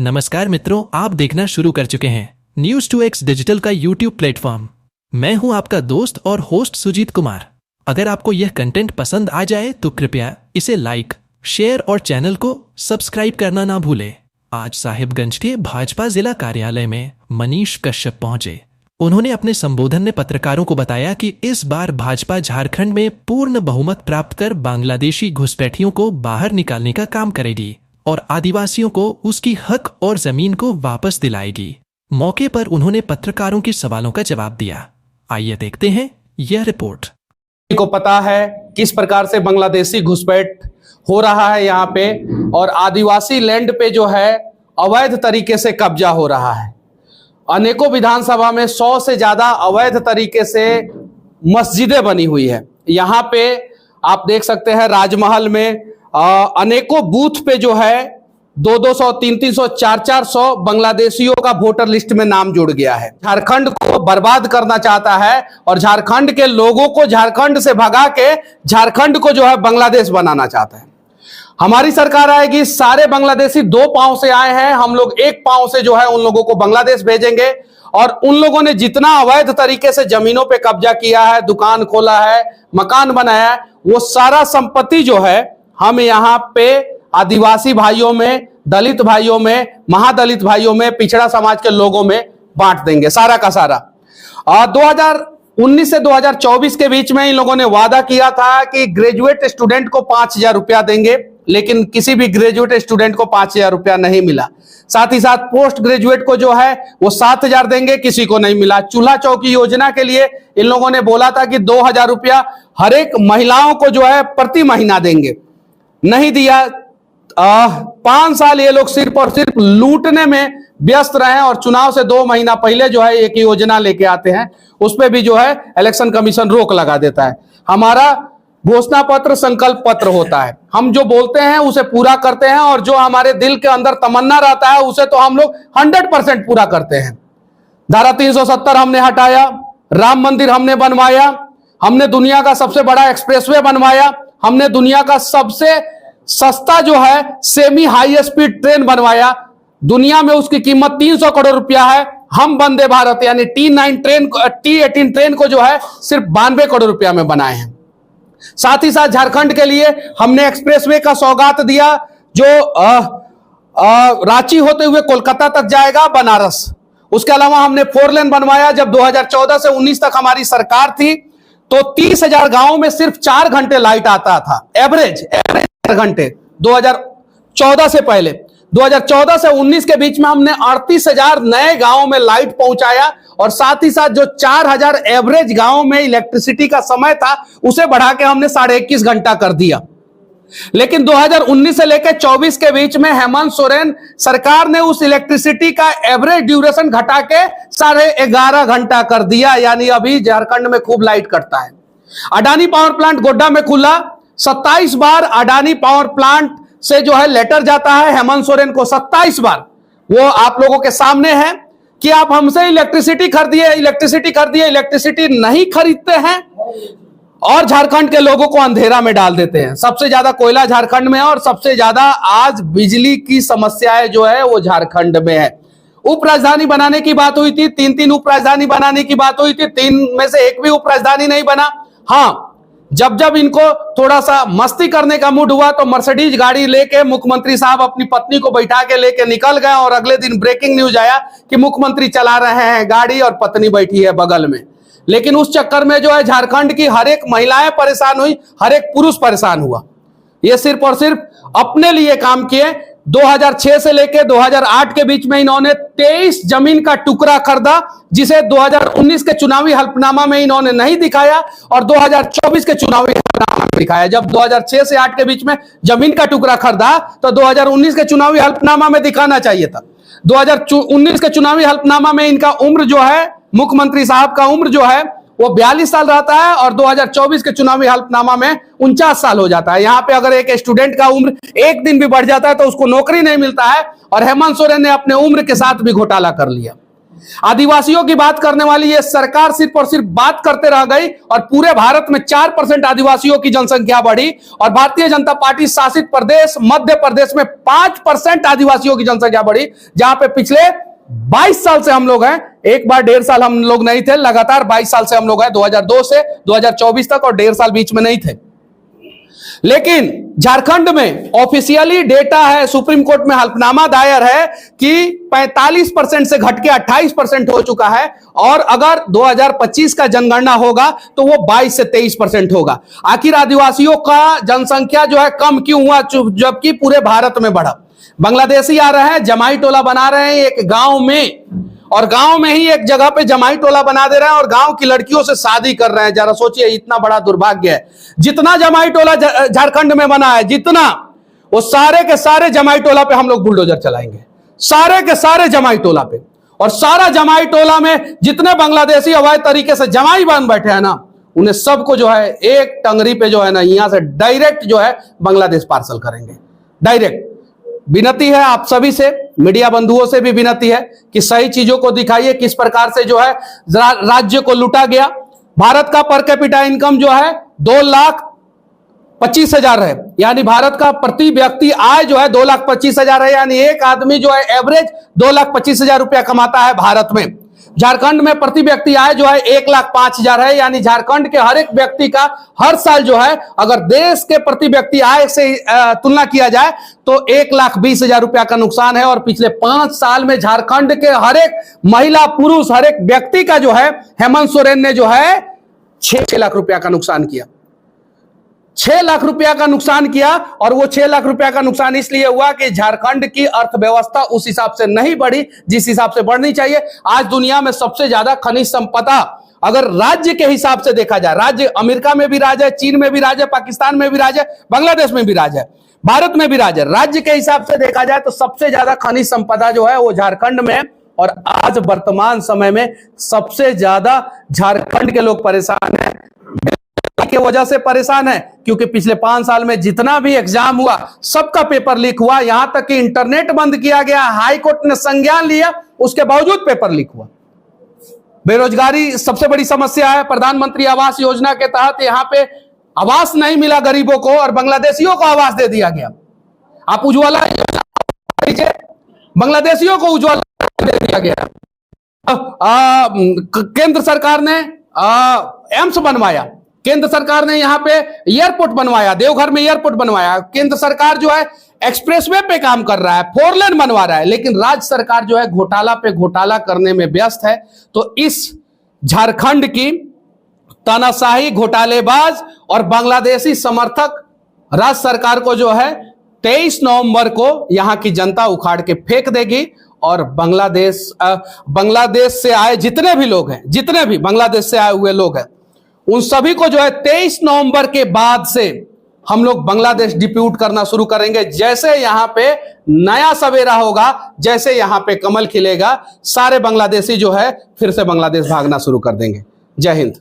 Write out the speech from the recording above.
नमस्कार मित्रों, आप देखना शुरू कर चुके हैं News2X डिजिटल का यूट्यूब प्लेटफॉर्म। मैं हूं आपका दोस्त और होस्ट सुजीत कुमार। अगर आपको यह कंटेंट पसंद आ जाए तो कृपया इसे लाइक, शेयर और चैनल को सब्सक्राइब करना ना भूलें। आज साहिबगंज के भाजपा जिला कार्यालय में मनीष कश्यप पहुंचे। उन्होंने अपने संबोधन में पत्रकारों को बताया कि इस बार भाजपा झारखंड में पूर्ण बहुमत प्राप्त कर बांग्लादेशी घुसपैठियों को बाहर निकालने का काम करेगी और आदिवासियों को उसकी हक और जमीन को वापस दिलाएगी। मौके पर उन्होंने पत्रकारों के सवालों का जवाब दिया। आइए देखते हैं यह रिपोर्ट। को पता है किस प्रकार से बांग्लादेशी घुसपैठ हो रहा है यहाँ पे, और आदिवासी लैंड पे जो है अवैध तरीके से कब्जा हो रहा है। अनेकों विधानसभा में 100 से ज्यादा अवैध तरीके से मस्जिदें बनी हुई है। यहाँ पे आप देख सकते हैं राजमहल में अनेकों बूथ पे जो है 200, 300, 400 बांग्लादेशियों का वोटर लिस्ट में नाम जुड़ गया है। झारखंड को बर्बाद करना चाहता है और झारखंड के लोगों को झारखंड से भगा के झारखंड को जो है बांग्लादेश बनाना चाहता है। हमारी सरकार आएगी, सारे बांग्लादेशी 2 पांव से आए हैं, हम लोग 1 पांव से जो है उन लोगों को बांग्लादेश भेजेंगे। और उन लोगों ने जितना अवैध तरीके से जमीनों पे कब्जा किया है, दुकान खोला है, मकान बनाया है, वो सारा संपत्ति जो है हम यहाँ पे आदिवासी भाइयों में, दलित भाइयों में, महादलित भाइयों में, पिछड़ा समाज के लोगों में बांट देंगे, सारा का सारा। 2019 से 2024 के बीच में इन लोगों ने वादा किया था कि ग्रेजुएट स्टूडेंट को 5,000 रुपया देंगे, लेकिन किसी भी ग्रेजुएट स्टूडेंट को 5,000 रुपया नहीं मिला। साथ ही साथ पोस्ट ग्रेजुएट को जो है वो 7,000 देंगे, किसी को नहीं मिला। चूल्हा चौकी योजना के लिए इन लोगों ने बोला था कि 2,000 रुपया हर एक महिलाओं को जो है प्रति महीना देंगे, नहीं दिया। 5 साल ये लोग सिर्फ और सिर्फ लूटने में व्यस्त रहे और चुनाव से 2 महीना पहले जो है एक योजना लेके आते हैं, उस पर भी जो है इलेक्शन कमीशन रोक लगा देता है। हमारा घोषणा पत्र संकल्प पत्र होता है, हम जो बोलते हैं उसे पूरा करते हैं और जो हमारे दिल के अंदर तमन्ना रहता है उसे तो हम लोग 100% पूरा करते हैं। धारा 370 हमने हटाया, राम मंदिर हमने बनवाया, हमने दुनिया का सबसे बड़ा एक्सप्रेसवे बनवाया, हमने दुनिया का सबसे सस्ता जो है सेमी हाई स्पीड ट्रेन बनवाया। दुनिया में उसकी कीमत 300 करोड़ रुपया है। हम वंदे भारत यानी T18 ट्रेन को जो है सिर्फ 92 करोड़ रुपया में बनाए हैं। साथ ही साथ झारखंड के लिए हमने एक्सप्रेसवे का सौगात दिया जो रांची होते हुए कोलकाता तक जाएगा, बनारस। उसके अलावा हमने 4 लेन बनवाया। जब 2014 से 19 तक हमारी सरकार थी तो 30,000 गांवों में सिर्फ 4 घंटे लाइट आता था, एवरेज 4 घंटे। 2014 से पहले 2014 से 19 के बीच में हमने 38,000 नए गांवों में लाइट पहुंचाया और साथ ही साथ जो 4,000 एवरेज गांवों में इलेक्ट्रिसिटी का समय था उसे बढ़ा के हमने 21.5 घंटा कर दिया। लेकिन 2019 से लेकर 24 के बीच में हेमंत सोरेन सरकार ने उस इलेक्ट्रिसिटी का एवरेज ड्यूरेशन घटा के 11.5 घंटा कर दिया, यानी अभी झारखंड में खूब लाइट कटता है। अडानी पावर प्लांट गोड्डा में खुला, 27 बार अडानी पावर प्लांट से जो है लेटर जाता है हेमंत सोरेन को, 27 बार। वो आप लोगों के सामने है कि आप हमसे इलेक्ट्रिसिटी खरीदिए, इलेक्ट्रिसिटी नहीं खरीदते हैं और झारखंड के लोगों को अंधेरा में डाल देते हैं। सबसे ज्यादा कोयला झारखंड में है और सबसे ज्यादा आज बिजली की समस्याएं जो है वो झारखंड में है। उप राजधानी बनाने की बात हुई थी, 3 उप राजधानी बनाने की बात हुई थी, 3 में से एक भी उप राजधानी नहीं बना। हाँ, जब इनको थोड़ा सा मस्ती करने का मूड हुआ तो मर्सिडीज गाड़ी लेके मुख्यमंत्री साहब अपनी पत्नी को बैठा के लेके निकल गए और अगले दिन ब्रेकिंग न्यूज आया कि मुख्यमंत्री चला रहे हैं गाड़ी और पत्नी बैठी है बगल में। लेकिन उस चक्कर में जो है झारखंड की हर एक महिलाएं परेशान हुई, हर एक पुरुष परेशान हुआ। ये सिर्फ और सिर्फ अपने लिए काम किए। 2006 से लेकर 2008 के बीच में इन्होंने 23 जमीन का टुकड़ा खरीदा, जिसे 2019 के चुनावी हल्फनामा में इन्होंने नहीं दिखाया और 2024 के चुनावी हल्फनामा में दिखाया। जब 2006 से 8 के बीच में जमीन का टुकड़ा खरीदा तो 2019 के चुनावी हल्फनामा में दिखाना चाहिए था। 2019 के चुनावी हल्फनामा में इनका उम्र जो है, मुख्यमंत्री साहब का उम्र जो है वो 42 साल रहता है और 2024 के चुनावी हल्फनामा में 49 साल हो जाता है। यहाँ पे अगर एक स्टूडेंट का उम्र एक दिन भी बढ़ जाता है तो उसको नौकरी नहीं मिलता है और हेमंत सोरेन ने अपने उम्र के साथ भी घोटाला कर लिया। आदिवासियों की बात करने वाली ये सरकार सिर्फ और सिर्फ बात करते रह गई और पूरे भारत में 4% आदिवासियों की जनसंख्या बढ़ी और भारतीय जनता पार्टी शासित प्रदेश मध्य प्रदेश में 5% आदिवासियों की जनसंख्या बढ़ी, जहां पे पिछले 22 साल से हम लोग हैं। एक बार 1.5 साल हम लोग नहीं थे, लगातार 22 साल से हम लोग हैं, 2002 से 2024 तक, और 1.5 साल बीच में नहीं थे। लेकिन झारखंड में ऑफिशियली डेटा है, सुप्रीम कोर्ट में हल्फनामा दायर है कि 45% से घट के 28% हो चुका है, और अगर 2025 का जनगणना होगा तो वो 22 से 23% होगा। आखिर आदिवासियों का जनसंख्या जो है कम क्यों हुआ जबकि पूरे भारत में बढ़ा? बांग्लादेशी आ रहे हैं, जमाई टोला बना रहे हैं एक गांव में, और गांव में ही एक जगह पे जमाई टोला बना दे रहे हैं और गांव की लड़कियों से शादी कर रहे हैं। जरा सोचिए, इतना बड़ा दुर्भाग्य है। जितना जमाई टोला झारखंड में बना है, जितना, वो सारे के सारे जमाई टोला पे हम लोग बुलडोजर चलाएंगे, सारे के सारे जमाई टोला पे। और सारा जमाई टोला में जितने बांग्लादेशी अवैध तरीके से जमाई बन बैठे हैं ना, उन्हें सबको जो है एक टंगरी पे जो है ना, यहां से डायरेक्ट जो है बांग्लादेश पार्सल करेंगे, डायरेक्ट। विनती है आप सभी से, मीडिया बंधुओं से भी विनती है कि सही चीजों को दिखाइए, किस प्रकार से जो है राज्य को लूटा गया। भारत का पर कैपिटा इनकम जो है 2,25,000 है, यानी भारत का प्रति व्यक्ति आय जो है 2,25,000 है, यानी एक आदमी जो है एवरेज 2,25,000 रुपया कमाता है भारत में। झारखंड में प्रति व्यक्ति आय जो है 1,05,000 है, यानी झारखंड के हर एक व्यक्ति का हर साल जो है, अगर देश के प्रति व्यक्ति आय से तुलना किया जाए तो 1,20,000 रुपया का नुकसान है। और पिछले 5 साल में झारखंड के हर एक महिला पुरुष, हर एक व्यक्ति का जो है, हेमंत सोरेन ने जो है 6 लाख रुपया का नुकसान किया, 6 लाख रुपया का नुकसान किया। और वो 6 लाख रुपया का नुकसान इसलिए हुआ कि झारखंड की अर्थव्यवस्था उस हिसाब से नहीं बढ़ी जिस हिसाब से बढ़नी चाहिए। आज दुनिया में सबसे ज्यादा खनिज संपदा अगर राज्य के हिसाब से देखा जाए, राज्य अमेरिका में भी राज है, चीन में भी राज है, पाकिस्तान में भी राज है, बांग्लादेश में भी राज है, भारत में भी राज है। राज्य के हिसाब से देखा जाए तो सबसे ज्यादा खनिज संपदा जो है वो झारखंड में। और आज वर्तमान समय में सबसे ज्यादा झारखंड के लोग परेशान हैं, की वजह से परेशान है, क्योंकि पिछले 5 साल में जितना भी एग्जाम हुआ सबका पेपर लीक हुआ, यहां तक कि इंटरनेट बंद किया गया, हाई कोर्ट ने संज्ञान लिया, उसके बावजूद पेपर लीक हुआ। बेरोजगारी सबसे बड़ी समस्या है। प्रधानमंत्री आवास योजना के तहत यहां पे आवास नहीं मिला गरीबों को और बांग्लादेशियों को आवास दे दिया गया। आप उज्ज्वला लीजिए, बांग्लादेशियों को उज्ज्वला दे दिया गया। केंद्र सरकार ने एम्स बनवाया, केंद्र सरकार ने यहां पे एयरपोर्ट बनवाया, देवघर में एयरपोर्ट बनवाया। केंद्र सरकार जो है एक्सप्रेसवे पे काम कर रहा है, 4 लेन बनवा रहा है, लेकिन राज्य सरकार जो है घोटाला पे घोटाला करने में व्यस्त है। तो इस झारखंड की तानाशाही, घोटालेबाज और बांग्लादेशी समर्थक राज्य सरकार को जो है 23 नवंबर को यहां की जनता उखाड़ के फेंक देगी। और बांग्लादेश से आए जितने भी लोग हैं, जितने भी बांग्लादेश से आए हुए लोग हैं, उन सभी को जो है 23 नवंबर के बाद से हम लोग बांग्लादेश डिप्यूट करना शुरू करेंगे। जैसे यहां पे नया सवेरा होगा, जैसे यहां पे कमल खिलेगा, सारे बांग्लादेशी जो है फिर से बांग्लादेश भागना शुरू कर देंगे। जय हिंद।